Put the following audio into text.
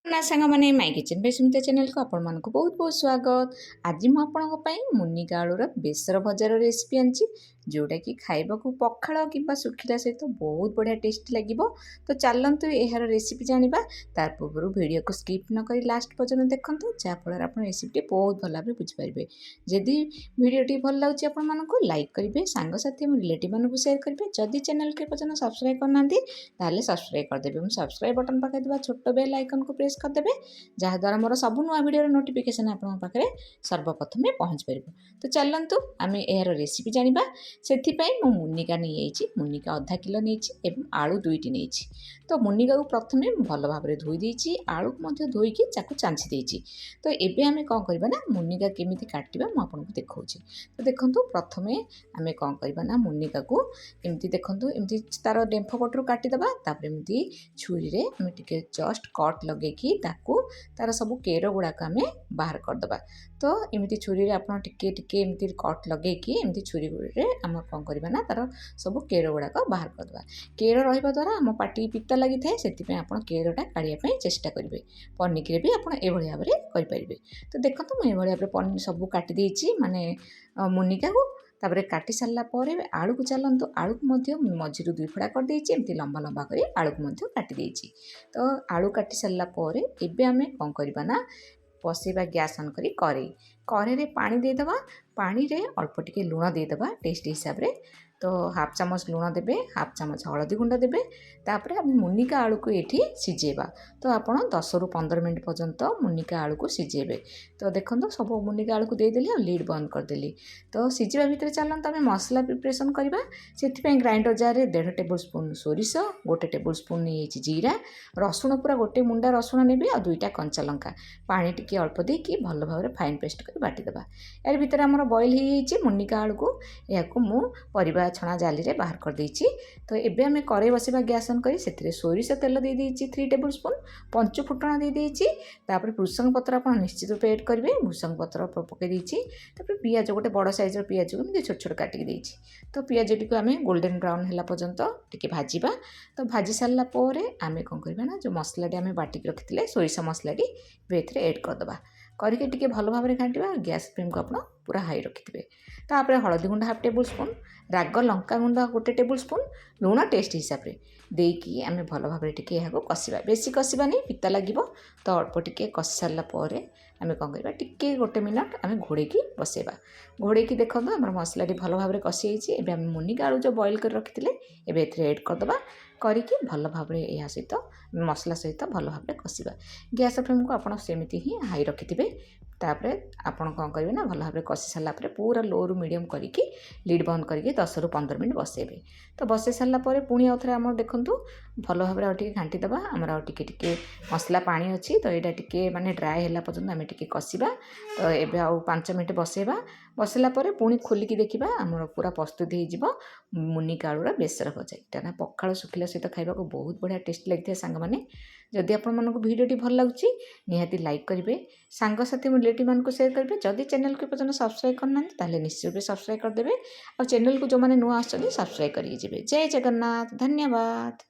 ना सांगमाने my kitchen पे Sumita channel को आपण मानक बहुत बहुत स्वागत। आज मु आपण मुनिका आलूर बेसर भजार रेसिपी आनी जोटा कि खाइबा को पखाड़ कि सुखिला सहित बहुत बढ़िया टेस्ट लगे। तो चलतु यार रेसिपी जाना तार पूर्व वीडियो को स्किप न कर लास्ट पर्यटन देखूँ जहाँफल आप रेसिपी बहुत भल भाव बुझीपारे। जदि भिडटी भल लगे आपको लाइक करेंगे, सांगसाथी रिलेटिव मानक सेयार करेंगे। जदि चैनल के पर्यटन सब्सक्राइब करना सब्सक्राइब करदेवे। सब्सक्राइब बटन पाखे छोट बेल आइकन को प्रेस करदेवे जहाँद्वारा मोर सब नुआ वीडियो नोटिफिकेशन आपन पाखे सर्वप्रथम पहुँच पार। तो चलतु आम यार रेसिपी जाना से मुनिका नहीं मुनिका आधा किलो नहीं आलू दुईटी नहीं। तो मुनिका को प्रथम भल भाव में धोई देती आलू को धोईकी चांची देती। तो ये आम कौन करवा ना मुनिका केमी काटा मुझे देखा। तो देखो प्रथम आम कौन करवा मुनिका को एमती देखो एमती तार डेम्फ पटर काटिदेबा एमती छुरी रे आम टे जस्ट कट लगे तार सब केर गुड़ाक आम बाहर करदे। तो एमती छुरी आप एमती कट लगे एमती छुरी आम कौन करवा ना तार सब केर गुड़ाक बाहर करदे। केर रहा द्वारा आम पाटी पिता लगी थाए से केरटा काढ़ापी चेष्टा करेंगे। पनिकी भी आप भाव में करें। तो देखो मुझे भाव में सब काटी माने मुनिका को तापर काटी सारा आलू को चलतु आलू को मझी दुई फड़ा कर एमती लंबा लंबा कर आलू को काटी। तो आलू काटी सारापर एवं आम कौन करवा ना बसैबा गैस ऑन करी कड़े पानी देदेबा। पानी रे अल्प टिके लुण देदेबा टेस्ट हिसाब रे। तो हाफ चामच लुण देबे, हाफ चामच हलदी गुंड देबे। तापर मुनिका आलू को ये सिझेबा। तो आप 10 ରୁ 15 मिनट पर्यंत मुनिका आलू को सिझेबे। तो देखो सब मुनिका आलू को देदेली और लीड बंद करदेली। तो सिझा भितर चलते आम मसला प्रिपरेसन करवा। से ग्राइंडर जार 1.5 टेबल स्पून सोरिष, 1 टेबल स्पून नहीं जीरा, रसुण पूरा गोटे मुंडा रसुण ने और 2टा कंचा लंका पानी टिके अल्प देकी भल भाव में फाइन पेस्ट कर बाटिदेबा। यार भितर आमर बॉइल हो मुनिका आलू को या परिवा छणा जाली रे बाहर कर देछि। तो एबे आमे कड़े बसेबा गैस ऑन करी सेथिरे सोरिष तेल दे देछि 3 टेबल स्पून, पंच फुटण दे देछि। तापर भृसंग पत्र आप निश्चित रूप ऐड करेंगे। भृसंग पत्र पकई देछि। तापर पियाज गोटे बड़ साइज पियाज को छोट छोट काटिक देछि। तो पियाज टी को आम गोल्डन ब्राउन है पर्यंत टिके भाजवा। तो भाजी सारा पर आम कौन करवा ना जो मसलाटी आम बाटिक रखी सोरिष मसलाटी एथरे ऐड करदे करके टिके भल भाव में घाटा। गैस फ्लेम को आप पूरा हाई रखिथे। तापर हलदी गुंड 1/2 टेबल स्पून, राग लंका गुंड 1 टेबल स्पून, लुण टेस्ट हिसाब से देकी आम भल भाव में टिके कषा। बेसी कषानी पिता लगे। तो अल्प टिके कषि सारापर आम कौन करवा टिके 1 मिनट आम घोड़ेकी बसैबा। घोड़ेकी देखो आम मसलाटी भल भाव में कषि एवं आम मुनिका आलू जो बॉइल कर रखी एवं ऐड करदे करिकी भल भाव में यह सहित मसला सहित भल भाव में कषा। गैस फ्लेम को आप सेमती ही हाई रखिथे। तापर आपन कौन करेंगे ना भल भाव में कषि सारापर पूरा लो रु मीडियम करके लीड बंद करके 10 ରୁ 15 मिनट बसैबे। तो बसई सारापर पुणी आउ थे आम देखूँ भल भाव में आगे घाटीदबा। आमर टिके मसला पानी अच्छी। तो यहाँ टिके माने ड्राए है पर्यटन आम टिके कषा। तो ये आउ 5 मिनट बसैबा। बसला पुणी खोलिकी देखा आमर पूरा प्रस्तुत हो मुनिका आलूर बेसर भजा। यहाँ ना पखाड़ सुखिला सहित खाइबा को बहुत बढ़िया टेस्ट लगी था सांग मैंने। जदि आपको भिडियोटी भल लगे निहाती लाइक करेंगे, सांगसाथी रिलेटिव मानक सेयार करेंगे। जदि चैनल को पर्यटन सब्सक्राइब करना निश्चित रूप सब्सक्राइब करदेवे और चैनल को जो मैंने नुआ आसछन्ति सब्सक्राइब करिए। जय जगन्नाथ, धन्यवाद।